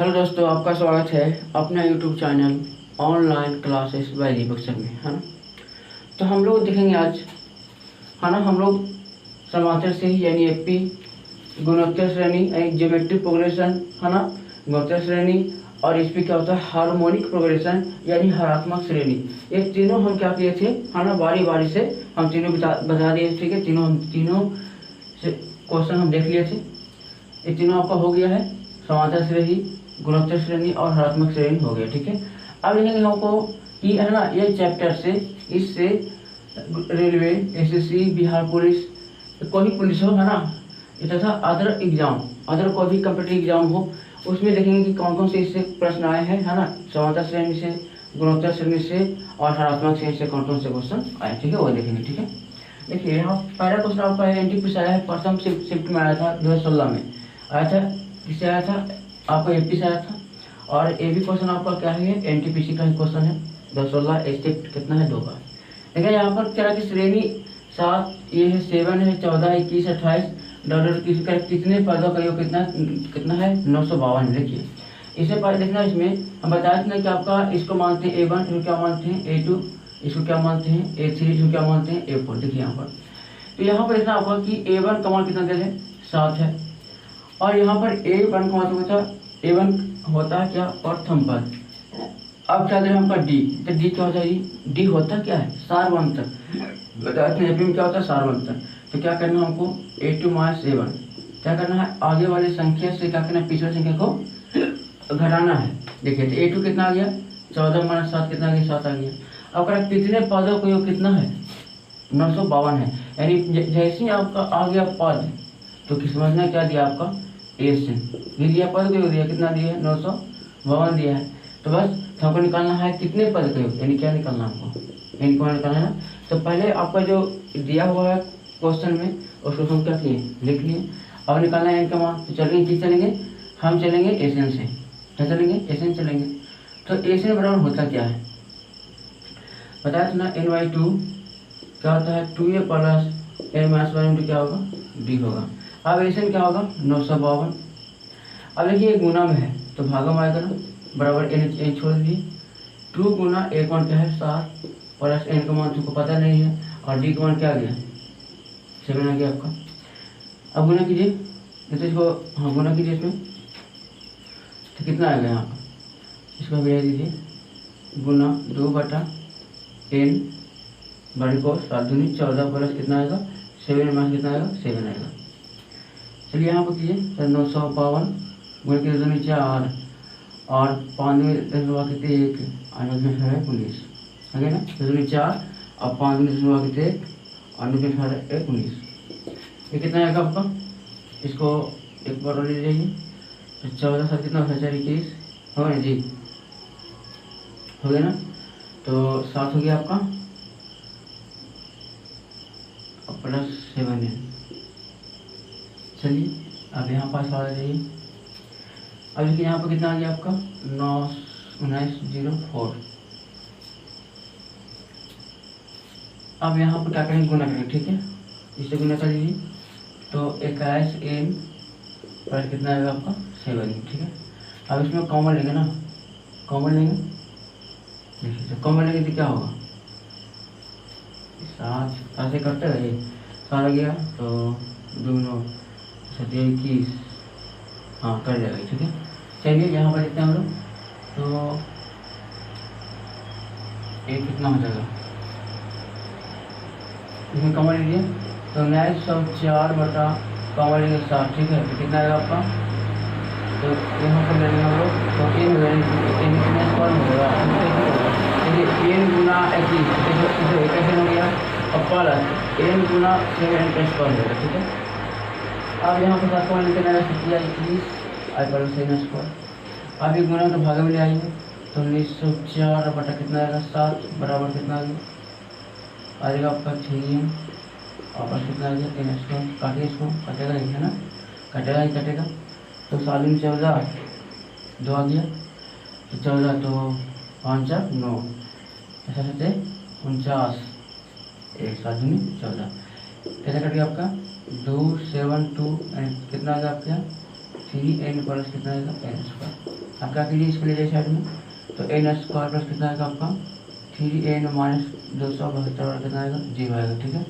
Hello दोस्तों, आपका स्वागत है अपना YouTube channel online classes bye दीपक सर में, है ना। तो हम लोग देखेंगे आज, है ना, हम लोग समांतर से ही यानी एपी, गुणोत्तर श्रेणी यानी ज्योमेट्रिक प्रोग्रेशन, है ना, गुणोत्तर श्रेणी, और इस पर क्या होता है हार्मोनिक प्रोग्रेशन यानी हरात्मक श्रेणी। ये तीनों हम क्या किए थे, है ना, बारी बारी से हम तीनों बता दिए, ठीक है। तीनों से क्वेश्चन हम देख लिए थे। ये तीनों आपका हो गया है, समांतर श्रेणी, गुणोत्तर श्रेणी और हरात्मक श्रेणी हो गया, ठीक है। अब देखेंगे हमको कि, है ना, ये चैप्टर से, इससे रेलवे, एसएससी, बिहार पुलिस, कोई भी पुलिस हो, है ना, तथा अदर एग्जाम, अदर कोई भी कम्पिटिटिव एग्जाम हो, उसमें देखेंगे कि कौन कौन से इससे प्रश्न आए हैं, है ना, समांतर श्रेणी से, गुणोत्तर श्रेणी से और हरात्मक श्रेणी से कौन कौन से क्वेश्चन आए, ठीक है, वो देखेंगे, ठीक है। देखिए यहाँ पहला क्वेश्चन आपका एनटीपीसी आया है, प्रथम शिफ्ट में आया था 2016 में आया था। किससे आया था? आपका एपी से आया था। और ये भी क्वेश्चन आपका क्या है, एनटीपीसी का ही क्वेश्चन है। 2016 शिफ्ट कितना है, 2 बार। देखिए यहाँ पर क्या की श्रेणी 7, ये है 7 है, 14, 21, 28 डॉलर कितने पदों का योग कितना है, 952। देखिए इससे पहले देखना, इसमें हम बताए थे ना कि आपका इसको मानते हैं A1, इसको क्या मानते हैं A2, इसको क्या मानते हैं A3, इसको क्या मानते हैं A4। देखिए यहाँ पर, तो यहाँ पर देखना आपका कि A1 का मान कितना दे रहे, 7 है, और यहाँ पर A1 का मतलब होता है, A1 होता है क्या, प्रथम पद। अब क्या दे रहे हैं हमका D, तो D क्या होता है, D होता क्या है, सार्वंतर। बताते हैं एपी में क्या होता है, सार्वंतर। तो क्या करना है हमको, A2 माइनस A1, क्या करना है, आगे वाली संख्या से क्या करना है, पिछले संख्या को घटाना है। देखिए तो A2 कितना आ गया, 14 माइनस 7 कितना आ गया, 7 आ गया। अब अगर कितने पदों का योग कितना है, 952 है। यानी जैसे ही आपका आ गया पद, तो समझना क्या दिया आपका, एसन दिया, पद को दिया, कितना दिया है, 952 दिया है। तो बस हमको निकालना है कितने पद का योग, यानी क्या निकालना हमको, इनको निकालना है ना। तो पहले आपका जो दिया हुआ है क्वेश्चन में, उसको हम क्या किए, लिख लिए। अब निकालना है इनका मान, तो चलेंगे किस चलेंगे, हम चलेंगे एसन से। क्या चलेंगे, एसन चलेंगे। तो एसन बराबर होता क्या है, बताया था ना, n/2 क्या होता है, 2a plus n minus 1 into क्या होगा, d होगा। अब एसन क्या होगा, 952। अब देखिए गुना में है तो भागम आएगा ना, बराबर n छोड़ दीजिए। 2 गुना a का मान क्या है, 7 प्लस n का मान तुमको पता नहीं है, और d का मान क्या आ गया, 7 आ गया आपका। अब गुना कीजिए, तो इसको, हाँ गुना कीजिए इसमें, तो कितना आएगा यहाँ पर, इसको भेज दीजिए, गुना 2/n बड़ी को 7 दूनी 14 प्लस कितना आएगा, 7 माइनस कितना आएगा, 7 आएगा। चलिए यहाँ पर कीजिए, तो 952 गुण के 2 नीचे 8 और 5 में 10 कितने 1 और 19 है ना, 2 नीचे 8 और 5 में 10 कितने 1 और 19। ये कितना आएगा आपका, इसको एक बार ले लीजिए, तो 14 7 कितना होता है, 4 21 हो गया जी, हो गया ना। तो 7 हो गया आपका, प्लस 7 है। चलिए अब यहाँ पास आ जाइए। अब देखिए यहाँ पर कितना आ गया आपका, 9,1904। अब यहाँ पर क्या करेंगे, गुना करेंगे, ठीक है, इससे गुना कर लीजिए। तो 21n प्लस कितना आएगा आपका, 7, ठीक है। अब इसमें कॉमन लेंगे ना, कॉमन लेंगे, देखिए तो कॉमन लेंगे तो क्या होगा, 7 ऐसे करते रहिए, 7 आ गया तो 2 9 7 21, हाँ कर जाएगा, ठीक है। चलिए यहाँ पर देखते हैं हम लोग, तो एक कितना हो जाएगा, इसमें कॉमन लीजिए, तो 904 बटा कॉमन लेंगे 7, ठीक है, तो कितना आएगा आपका, तो यहाँ पर लेंगे हम लोग, तो n स्क्वायर हो जाएगा, देखिए n गुना 21 कैसे हो गया, और प्लस n गुना 7 का स्क्वायर हो जाएगा, ठीक है। अब यहाँ पर 7 कॉमन लेके आएगा, 21 और प्लस 7 स्क्वायर। अब ये गुना तो भागे में ले आएंगे, तो 1904 बटा कितना आएगा, 7 बराबर कितना आ गया, आएगा आपका 6 और बस कितना आ गया, n स्क्वायर। काटिए इसको, कटेगा नहीं, है ना, कटेगा ही कटेगा। तो 7 में 14 2 आ गया, तो 14 तो 5 9 ऐसा करते 49, 1 7 दूनी 14, कैसे कट गया आपका, 2 7 2 कितना आ गया आपके यहाँ, 3n प्लस कितना आएगा n स्क्वायर। अब क्या कीजिए इसको ले जाइए साइड में, तो n स्क्वायर प्लस कितना आएगा आपका 3n माइनस 272 और कितना आएगा 0 आएगा। ठीक है,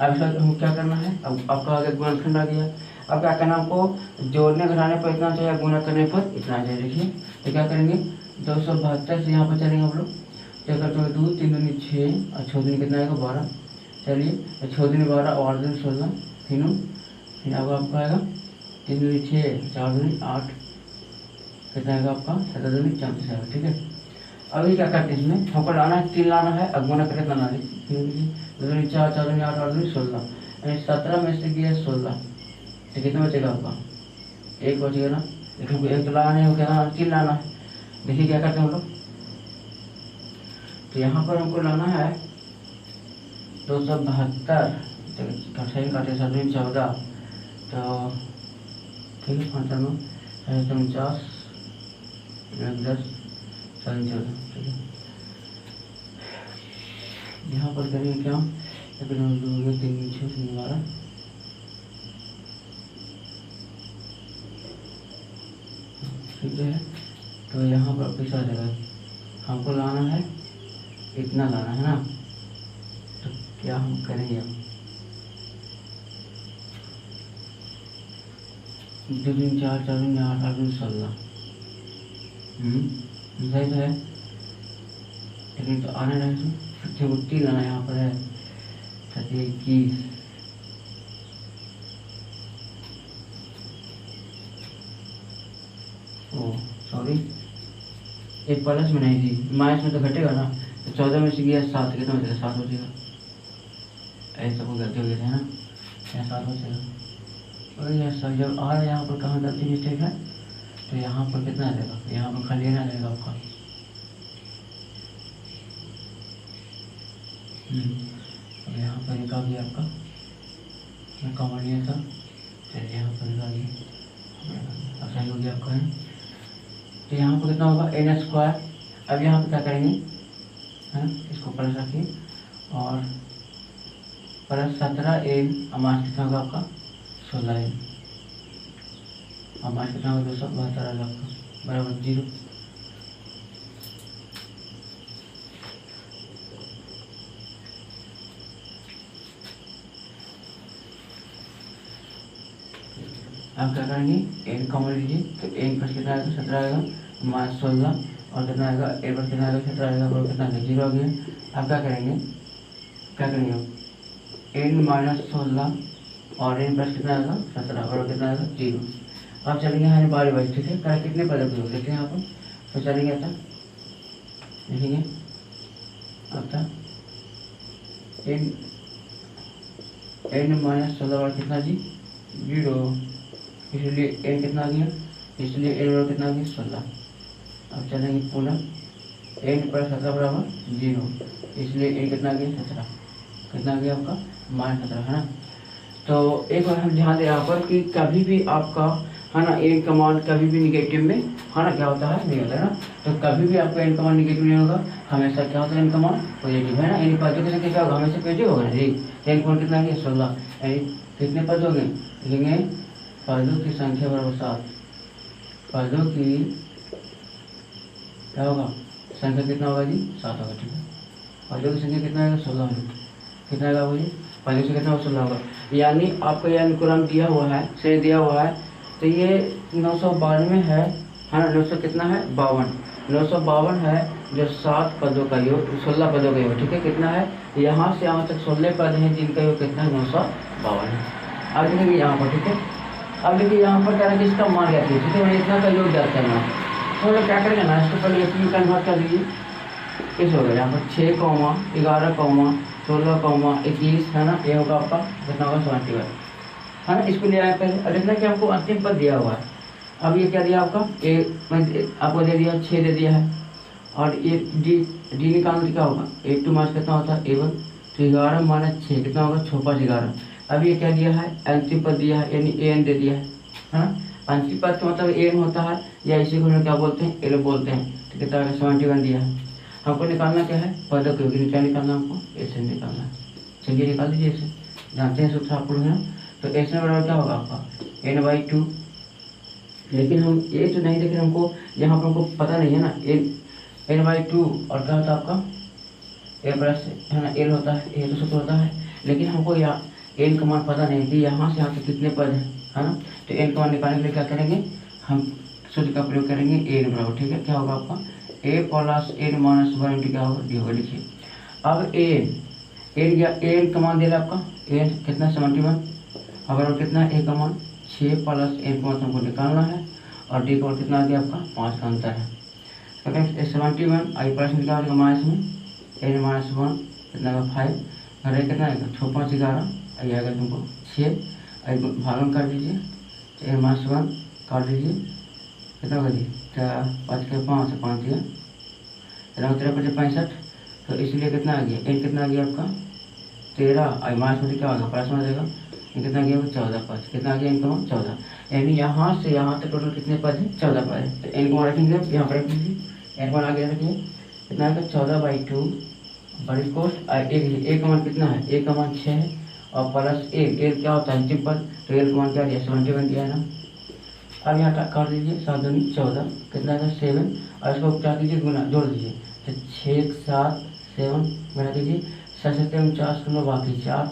अब इसका हमको क्या करना है, अब आपका आगे गुणनखंड आ गया। अब क्या करना आपको, जोड़ने घटाने पर इतना चाहिए, गुणा करने पर इतना चाहिए। देखिए तो क्या करेंगे 272 से यहाँ पर चलेंगे हम लोग, क्या करते हैं 2 3 दूनी 6 और 6 दूनी कितना आएगा 12। चलिए 6 दूनी 12 और 2 16 तीनों, फिर आपका आएगा 3 दूनी 6 4 दूनी 8 कितना आएगा आपका 7 दूनी 34 आएगा। ठीक है, अभी क्या करते हैं इसमें हमको लाना है 3 लाना है, अब गुणा करके कितना लाना है 2 दूनी 4 4 दूनी 8 8 दूनी 16, यानी 17 में से किया 16, तो कितना बचेगा आपका 1 बचेगा ना। लेकिन हमको 1 तो लाना है, क्या लाना 3 लाना है। देखिए क्या करते हैं हम लोग, तो यहाँ पर हमको लाना है 272 सही काटे 7 14, तो ठीक है 5 9 49 10 7 14। ठीक है, यहाँ पर करेंगे क्या 1 2 3 6 12, ठीक है। तो यहाँ पर पैसा जगह हमको लाना है इतना लाना है ना, तो क्या हम करेंगे, हम 2 3 4 4 दूनी 8 8 दूनी 16, सही तो है, लेकिन तो आने रहे तो 3 लाना यहाँ पर है 21, ओ सॉरी ये प्लस में नहीं थी, माइनस में तो घटेगा ना, तो 14 में से गया 7, कितना बचेगा 7 बचेगा, ऐसा को गलती हो गई है ना, यहाँ 7 बचेगा। और यह सब जब आ रहा है यहाँ पर कहाँ गलती मिस्टेक है, तो यहाँ पर कितना आ जाएगा, यहाँ पर खाली ना रहेगा आपका, और यहाँ पर निकाल दिया आपका, मैं कॉमन लिया था, चलिए यहाँ पर निकाल दिया, अब सही हो गया आपका है। तो यहाँ पर कितना होगा n स्क्वायर। अब यहाँ पर क्या करेंगे, है इसको प्लस रखिए और प्लस 17n, अमास कितना होगा आपका 16n, अमास कितना होगा 272 आएगा आपका बराबर 0। अब क्या करेंगे n कॉमन लीजिए, तो n पर कितना आएगा 17 आएगा माइनस 16 और कितना आएगा n पर कितना आएगा 17 आएगा और कितना आएगा 0 आ गया। अब क्या करेंगे n माइनस 16 और n प्लस कितना आएगा 17 और कितना आएगा 0। अब चलेंगे हमारे बारी बारी, ठीक है, क्या कितने पदों की हो देखते हैं यहाँ पर, तो चलेंगे ऐसा देखेंगे अब तक n माइनस 16 और कितना जी 0, इसलिए n कितना आ गया, इसलिए n बराबर कितना आ गया 16। अब चलेंगे पुनः n पर 17 बराबर 0, इसलिए n कितना आ गया 17, कितना आ गया आपका माइनस 17 है ना। तो एक बार हम ध्यान दें यहाँ पर कि कभी भी आपका है ना n का मान कभी भी निगेटिव में है ना क्या होता है नहीं होता है ना, तो कभी भी आपका n का मान निगेटिव नहीं होगा, हमेशा क्या होता है n का मान पॉजिटिव है ना, यानी पदों की संख्या क्या होगा हमेशा पॉजिटिव होगा जी। n का मान कितना है 16, यानी कितने पद हो गए लिखेंगे पदों की संख्या बराबर 7, पदों की क्या होगा संख्या कितना होगा जी 7 होगा। ठीक है, पदों की संख्या कितना आएगा 16 में, कितना आएगा मुझे पदों से कितना 16 होगा, यानी आपको यह अनुक्रम दिया हुआ है श्रेणी दिया हुआ है, तो ये 992 है ना, 900 कितना है 952 है, जो 7 पदों का योग 16 पदों का योग। ठीक है, कितना है यहाँ से यहाँ तक 16 पद हैं जिनका योग कितना है 952 है। अब देखेंगे यहाँ पर, ठीक है, अब देखिए यहाँ पर क्या है इसका मान क्या है, ठीक है, मैंने इतना का योग ज्ञात करना, तो हम लोग क्या करेंगे ना इसको पहले इसमें कन्वर्ट कर दीजिए, इस होगा यहाँ पर 6, 11, 16, 21 है ना, ये होगा आपका कितना होगा 71 है ना। इसको ले आया पहले, और देखना कि हमको अंतिम पद दिया हुआ है। अब ये क्या दिया आपका आपको दे दिया 6 दे दिया है, और ये डी निकालने क्या होगा 8 2 माइनस कितना होता है A1, तो 11 माइनस 6 कितना होगा 6 5 11। अब ये क्या दिया है अंतिम पद दिया है, यानी an दे दिया है ना। अंतिम पद का मतलब an होता है, या इसी को क्या बोलते हैं एल बोलते हैं, तो कितना 71 दिया है। हमको निकालना क्या है पदों के योग, क्या निकालना हमको ऐसे निकालना है। चलिए निकाल दीजिए, ऐसे जानते हैं सूत्र आप लोग है। तो ऐसे बराबर क्या होगा आपका n/2 लेकिन हम ये तो नहीं देखें, हमको यहाँ पर हमको पता नहीं है ना, n/2 और क्या होता है आपका a प्लस है ना l होता है, ये तो सूत्र होता है। लेकिन हमको यहाँ n का मान पता नहीं कि यहाँ से यहाँ तक कितने पद है ना। तो n का मान निकालने के लिए क्या करेंगे, हम सूत्र का प्रयोग करेंगे n बराबर, ठीक है, क्या होगा आपका a plus n minus 1 into क्या होगा d होगा। लिखिए अब n का मान दे रहा आपका n कितना 71, अगर कितना a का मान 6 प्लस n का मान हमको निकालना है, और d का मान कितना आ गया आपका 5 का अंतर है। 71 आई प्लस निकाल देगा माइनस में n माइनस 1 कितना का 5, और कितना आएगा 6 5 11 आई आएगा तुमको 6 भागन कर दीजिए, n माइनस 1 काट दीजिए, कितना होगा जी 5 के 5 से 5 दिया, कितना 13 5 65, तो इसलिए कितना आ गया n कितना आ गया आपका 13 आई माइनस में क्या होगा प्लस में आ जाएगा, ये कितना गया 14 पद, कितना आ गया n का मान 14, यानी यहाँ से यहाँ तक टोटल कितने पद है 14 पद है। तो n को मान रखेंगे यहाँ पर रख दीजिए, n को मान आगे रखिए कितना आएगा 14/2 बड़ी कोस्ट a का मान कितना है, a का मान 6 है और प्लस l क्या होता है अंतिम पद, तो l का मान क्या दिया 71 दिया है ना। अब यहाँ काट दीजिए 7 दूनी 14 कितना आएगा 7, और इसको क्या कीजिए गुना जोड़ दीजिए, तो 6 7 7 बना दीजिए 7 49 बाकी 4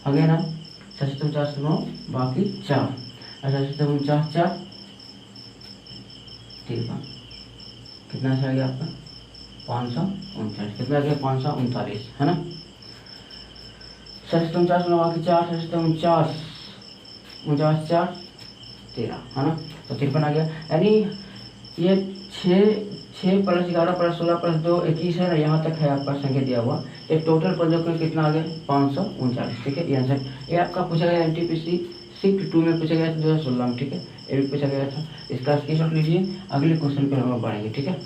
आ गया ना, 7 49 बाकी 4, अच्छा 49 4 53 कितना से आ गया आपका 539, कितना आ गया 539 है ना। 7 49 बाकी 4 7 49 49 4 13 है ना, तो 53 आ गया। यानी ये 6 प्लस 11 प्लस 16 प्लस 2 21 है ना, यहाँ तक है आपका संख्या दिया हुआ। ये टोटल पदों में कितना आ गया 539, ठीक है। ये आंसर ये आपका पूछा गया NTPC शिफ्ट 2 में पूछा गया था 2016 में, ठीक है, ये भी पूछा गया था। इसका स्क्रीनशॉट लीजिए, अगले क्वेश्चन पर हम बढ़ेंगे, ठीक है।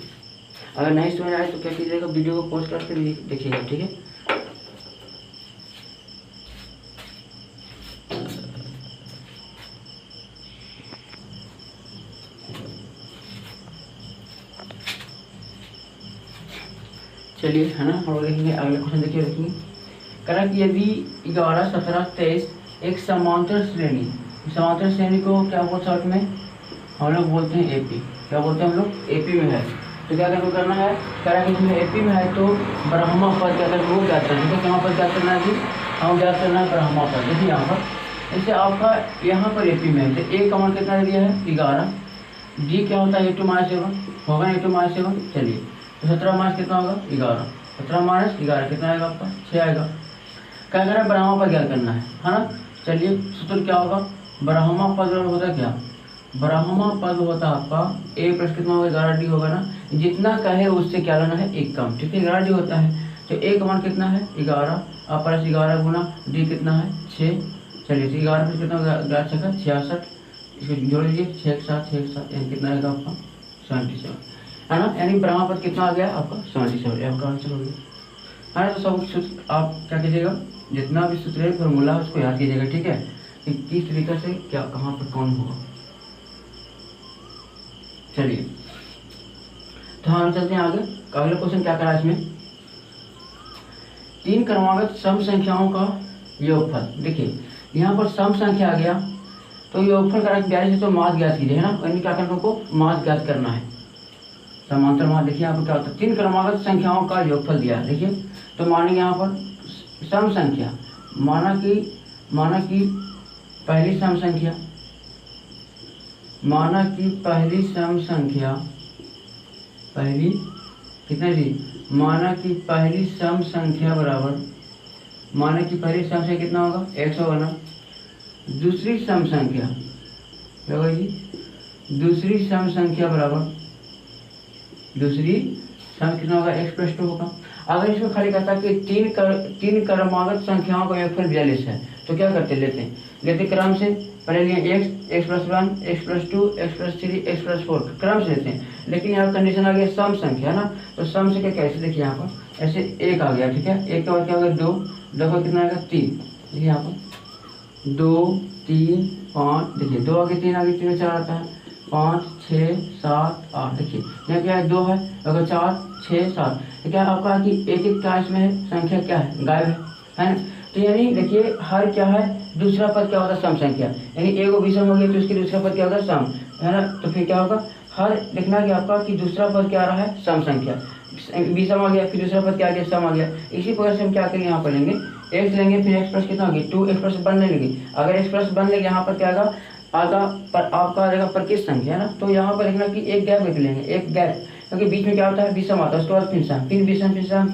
अगर नहीं समझ आए तो क्या कीजिएगा, वीडियो को पॉज करके देखिएगा, ठीक है। चलिए है ना, हम लोग देखेंगे अगले क्वेश्चन। देखेंगे करा कि यदि 11 17 23 एक समांतर श्रेणी को क्या बोलते शॉर्ट में हम लोग बोलते हैं एपी, क्या बोलते हैं हम लोग एपी में है, तो क्या करना है, करा कि इसमें एपी में है तो ब्रह्मा पद क्या करना वो ज्ञात करना है, कहाँ पर ज्ञात करना है जी, हम ज्ञात करना है ब्रह्मा पद। देखिए यहाँ पर जैसे आपका यहाँ पर एपी में है तो ए का मान कितना दिया है 11, डी क्या होता है 8 - 7 होगा ना 8 - 7, चलिए तो 17 माइनस कितना होगा 11, 17 माइनस 11 कितना आएगा आपका 6 आएगा। क्या करना है ब्रह्मा पद ज्ञात करना है ना। चलिए सूत्र क्या होगा, ब्रह्मा पद होता क्या, ब्रह्मा पद होता आपका ए प्लस कितना होगा 11 डी होगा ना, जितना कहे उससे क्या लेना है एक कम, ठीक है 11 डी होता है। तो ए का मान कितना है 11 और प्लस 11 गुना डी कितना है 6, चलिए 11 प्लस कितना होगा 11 6 66, इसको जोड़ लीजिए 6 के साथ यानी कितना आएगा आपका 77 है ना। यानी ब्रह्मा पद कितना आ गया आपका 77, आपका आंसर हो गया है ना। तो सब सूत्र आप क्या कीजिएगा, जितना भी सूत्र है फॉर्मूला उसको याद कीजिएगा, ठीक है, कि किस तरीके से क्या कहाँ पर कौन होगा। चलिए तो हम चलते हैं आगे, अगला क्वेश्चन क्या करा इसमें, 3 क्रमागत सम संख्याओं का योगफल। देखिए यहाँ पर सम संख्या आ गया तो योगफल करा 42 है, तो मास ज्ञात कीजिए है ना, यानी क्या करना को मास ज्ञात करना है, समांतर मान। देखिए यहाँ पर क्या होता है 3 क्रमागत संख्याओं का योगफल दिया है। देखिए तो मानेंगे यहाँ पर सम संख्या, माना कि पहली सम संख्या, माना कि पहली सम संख्या पहली कितना जी, माना कि पहली सम संख्या बराबर, माना कि पहली सम संख्या कितना होगा x होगा ना, दूसरी सम संख्या क्या होगा जी, दूसरी सम संख्या बराबर दूसरी सम कितना होगा x + 2 होगा। अगर इसमें खाली कहता है कि 3 क्रमागत संख्याओं का योगफल 42 है, तो क्या करते लेते क्रम से, पहले लिए x + 1 x + 2 x + 3 x + 4 क्रम से लेते हैं। लेकिन यहाँ कंडीशन आ गया सम संख्या ना, तो सम से क्या कैसे, देखिए यहाँ पर ऐसे 1 आ गया, ठीक है, 1 के बाद क्या होगा 2 का कितना आएगा 3, देखिए यहाँ पर 2 3 5, देखिए 2 आगे 3 आगे 3 4 आता है 5 6 7 8, देखिए यहाँ क्या है 2 है, अगर 4 6 7, तो क्या आपका कि एक क्या इसमें है संख्या क्या है गायब है ना। तो यानी देखिए हर क्या है दूसरा पद क्या होता है सम संख्या, यानी एक विषम हो गया तो उसकी दूसरा पद क्या होगा सम, है ना। तो फिर क्या होगा, हर देखना कि आपका कि दूसरा पद क्या आ रहा है, सम संख्या, बी सम आ गया, फिर दूसरा पद क्या आ गया, सम आ गया। इसी प्रकार से हम क्या करेंगे, यहाँ पर लेंगे एक्स लेंगे, फिर एक्स प्लस कितना होगी 2 एक्स प्लस 1 लेंगे। अगर एक्स प्लस 1 लेंगे यहाँ पर क्या आएगा, आगा पर आपका आ जाएगा पर किस संख्या है ना। तो यहाँ पर देखना कि एक गैप रख लेंगे, एक गैप, क्योंकि बीच में क्या होता है विषम आता है, उसके बाद फिर सम, फिर विषम, फिर सम,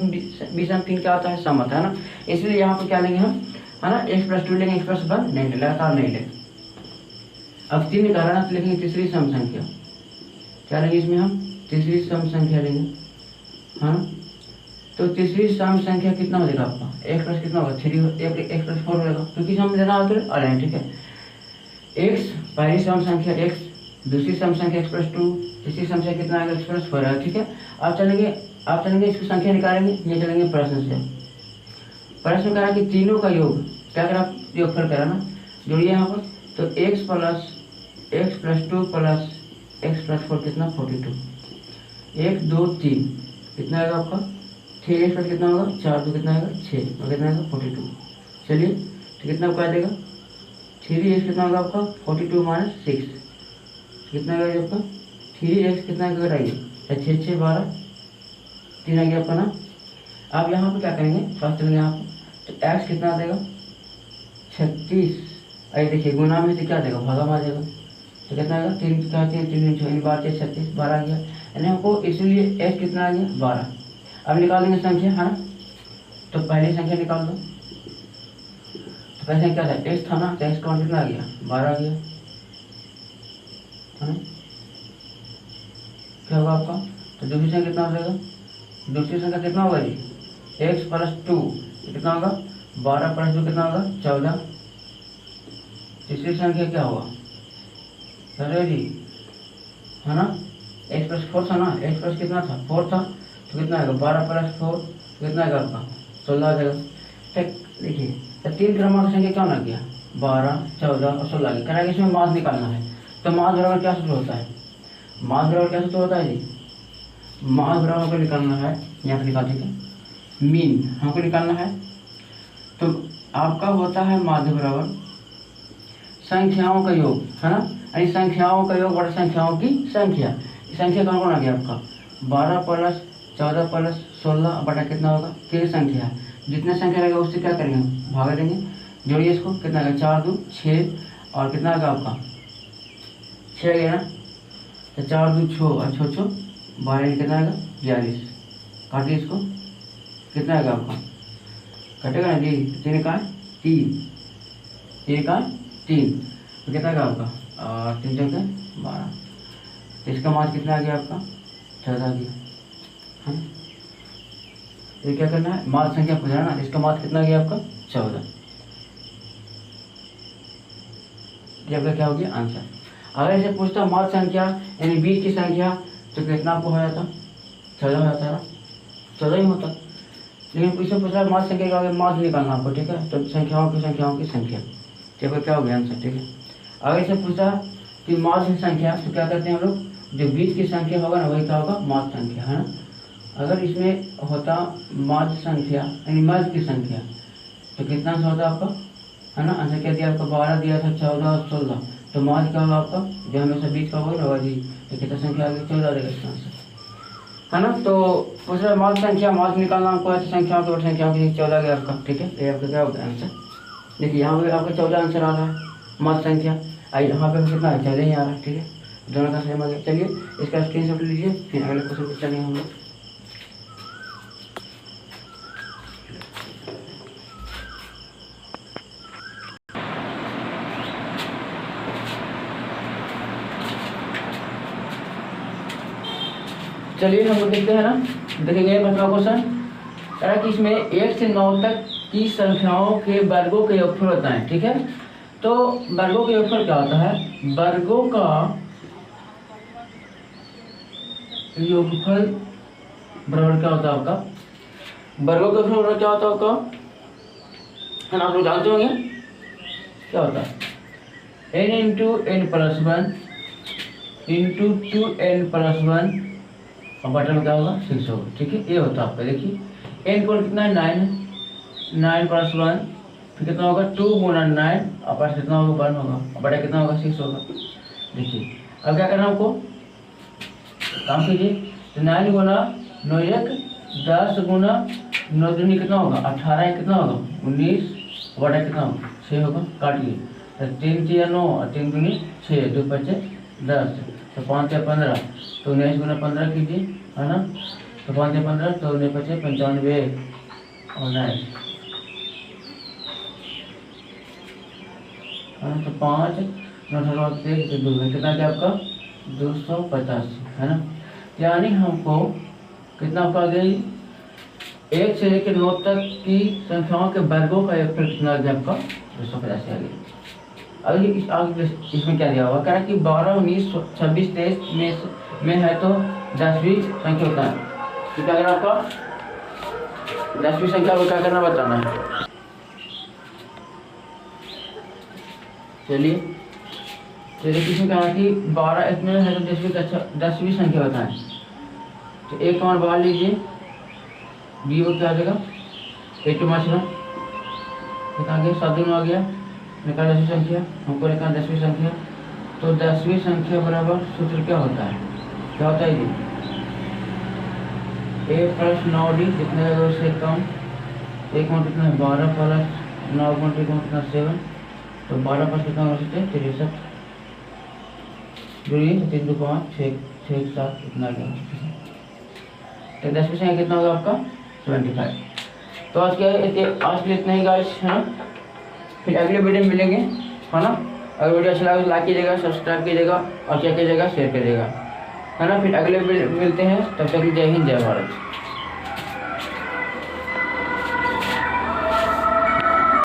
विषम, फिर क्या आता है सम आता है ना। इसलिए यहाँ पर क्या लेंगे हम, है ना, एक्स प्लस 2 लेंगे, एक्स प्लस 1 नहीं लेंगे, लगातार नहीं लेंगे। अब 3 निकालना है तो लिखेंगे तीसरी सम संख्या, क्या लेंगे इसमें हम, तीसरी सम संख्या लेंगे, हाँ। तो तीसरी सम संख्या कितना हो जाएगा आपका, एक्स प्लस कितना होगा 3, एक्स प्लस 4 होगा, क्योंकि हम लेना होता है अरे ठीक है। एक्स पहली सम संख्या एक्स, दूसरी सम संख्या एक्स प्लस 2, तीसरी संख्या कितना आएगा एक्स प्लस 4 है, ठीक है। आप चलेंगे इसकी संख्या निकालेंगे, ये चलेंगे प्रश्न से। प्रश्न करा कि तीनों का योग, क्या करा, योगफल करा ना, जोड़िए यहाँ पर। तो x plus 2 plus x plus 4 कितना 42, 1 2 3 कितना आएगा आपका 3 एक्स प्लस कितना होगा 4 2 कितना आएगा 6 और कितना आएगा 42। चलिए तो कितना क्या देगा 3 एक्स कितना होगा आपका 42 माइनस 6 कितना आएगा आपका 3 एक्स कितना कराइए 6 6 12 3 आ गया आपका ना। आप यहाँ पर क्या करेंगे, फर्स्ट चलेंगे यहाँ पर, तो एक्स कितना देगा 36, अरे देखिए गुना में से क्या देगा भागा में आ जाएगा, तो कितना आएगा 3 क्या 3 3 बार 36 12 आ गया, यानी हमको इसलिए एक्स कितना आ गया 12। अब निकाल देंगे संख्या, है ना। तो पहली संख्या निकाल दो, तो पहले क्या था एक्स था ना, तो एक्स का कितना आ गया 12 आ गया, है ना। क्या होगा आपका, तो दूसरी संख्या कितना हो जाएगा, दूसरी संख्या कितना होगा जी एक्स प्लस 2 कितना होगा 12 प्लस 2 कितना होगा 14। तीसरी संख्या क्या होगा अरे जी, है ना, एक्स प्लस 4 था ना, एक्स प्लस कितना था 4 था, तो कितना आएगा 12 प्लस 4 कितना आएगा आपका 16 आ जाएगा। ठीक, देखिए तो 3 क्रमांक संख्या क्या ना गया 12 14 और 16 आ गया। करेंगे इसमें मास निकालना है, तो मास बराबर क्या सूत्र होता है, मास बराबर क्या सूत्र होता है जी, मास बराबर को निकालना है, यहाँ पर निकाल देंगे मीन हमको निकालना है। तो आपका होता है माध्य बराबर संख्याओं का योग, है ना, यानी संख्याओं का योग बड़ा संख्याओं की संख्या। संख्या कौन कौन आ गया आपका 12 प्लस 14 प्लस 16 बटा कितना होगा फिर संख्या, जितना संख्या रहेगा उससे क्या करेंगे भागा देंगे। जोड़िए इसको, कितना आएगा 4 2 6 और कितना आएगा आपका 6 आ गया ना, तो 4 2 6 और 6 6 12 कितना आएगा 42। काटिए इसको, कितना आएगा आपका कटेगा ना जी, 3 का 3 3 का 3 तो कितना आएगा आपका और 3 जगह 12, तो इसका मान कितना आ गया आपका 14 गया, है। तो क्या करना है माध्य संख्या पूछना ना, इसका मान कितना आ गया आपका 14, ये आपका क्या हो गया आंसर। अगर इसे पूछता माध्य संख्या यानी बीच की संख्या तो कितना आपको हो जाता 14 हो जाता है ना, 14 ही होता। लेकिन इसे पूछ रहा है माध्य संख्या का माध्य निकालना आपको, ठीक है, तो संख्याओं की संख्या, तो क्या हो गया आंसर, ठीक है। अगर इसे पूछा कि माध्य संख्या तो क्या करते हैं हम लोग, जो बीच की संख्या होगा ना वही क्या होगा माध्य संख्या, है ना। अगर इसमें होता माध्य संख्या यानी मध्य की संख्या तो कितना सा होता आपका, है ना। आंसर क्या दिया आपका 12 दिया था 14 और 16, तो माध्य क्या होगा आपका जो हमेशा बीच का होगा जी, तो कितना संख्या आ गई 14 देगा इसका आंसर, है ना। तो पूछ रहा माध्य संख्या, माध्य निकालना आपको ऐसी संख्याओं की संख्याओं की 14 गया आपका, ठीक है। ये आपका क्या होगा आंसर, देखिए यहाँ पे आपका 14 आंसर आ रहा है माध्य संख्या, यहाँ पे कितना है 14 ही आ रहा है, ठीक है, दोनों का सेम आ गया। चलिए इसका स्क्रीनशॉट लीजिए, फिर अगले क्वेश्चन पर चलेंगे हम लोग। चलिए हम लोग देखते हैं ना, देखेंगे पहला क्वेश्चन कह रहा कि इसमें 1 से 9 तक की संख्याओं के वर्गों के योगफल होता है, ठीक है। तो वर्गों के योगफल क्या होता है, वर्गों का योगफल बराबर क्या होता है आपका, वर्गों का योगफल बराबर क्या होता है आपका, है ना, आप लोग जानते होंगे क्या होता है n into n plus 1 into 2n plus 1 और बटन में क्या होगा 6 होगा, ठीक है। ये होता है आपका, देखिए n को कितना है 9 प्लस 1 फिर कितना होगा 2 गुना 9 और प्लस कितना होगा 1 होगा और बटा कितना होगा 6 होगा। देखिए अब क्या करना हमको, काम कीजिए। तो 9 गुना 9 1 10 गुना 9 दूनी कितना होगा 18, कितना होगा 19 बटा कितना होगा 6 होगा, काटिए। तो 3 3 9 और 3 दूनी 6, 2 5 10, तो 5 से 15, तो 19 गुना 15 कीजिए, है ना। तो 5 से 15, तो 19 5 95 और 9, तो 5 9 18 कितना क्या आपका 285, है ना। यानी हमको कितना आ गई 1 से लेकर 9 तक की संख्याओं के वर्गों का योगफल कितना आ गया आपका 285 आ गया। अभी आगे इसमें क्या दिया हुआ, कह रहा कि 12 19 26 23 में है तो 10वीं संख्या होता है। तो क्या करना आपका 10वीं संख्या को क्या करना बताना है। चलिए किसमें कहा कि 12 इसमें है तो 10वीं संख्या बताएं। तो एक और बाहर लीजिए, बी वो क्या आ जाएगा 8 माचना कितना आ गया 7 दिन आ गया, निकाल 10वीं संख्या, हमको निकाल 10वीं संख्या। तो 10वीं संख्या बराबर सूत्र क्या होता है, क्या होता है ये a + 9d जितने का उससे कम, एक में कितना है 12 + 9 कितना 7, तो 12 पर कितना हो सकते हैं 63, जुड़िए 3 2 5 6 6 7 कितना गया। तो 10वीं संख्या कितना होगा आपका 75। तो आज के लिए इतना ही गाइस, है ना। फिर अगले वीडियो में मिलेंगे, है ना। अगर वीडियो अच्छा लगा तो लाइक कीजिएगा, सब्सक्राइब कीजिएगा और क्या कीजिएगा शेयर कीजिएगा, है ना। फिर अगले वीडियो मिलते हैं, तब तक जय हिंद जय भारत।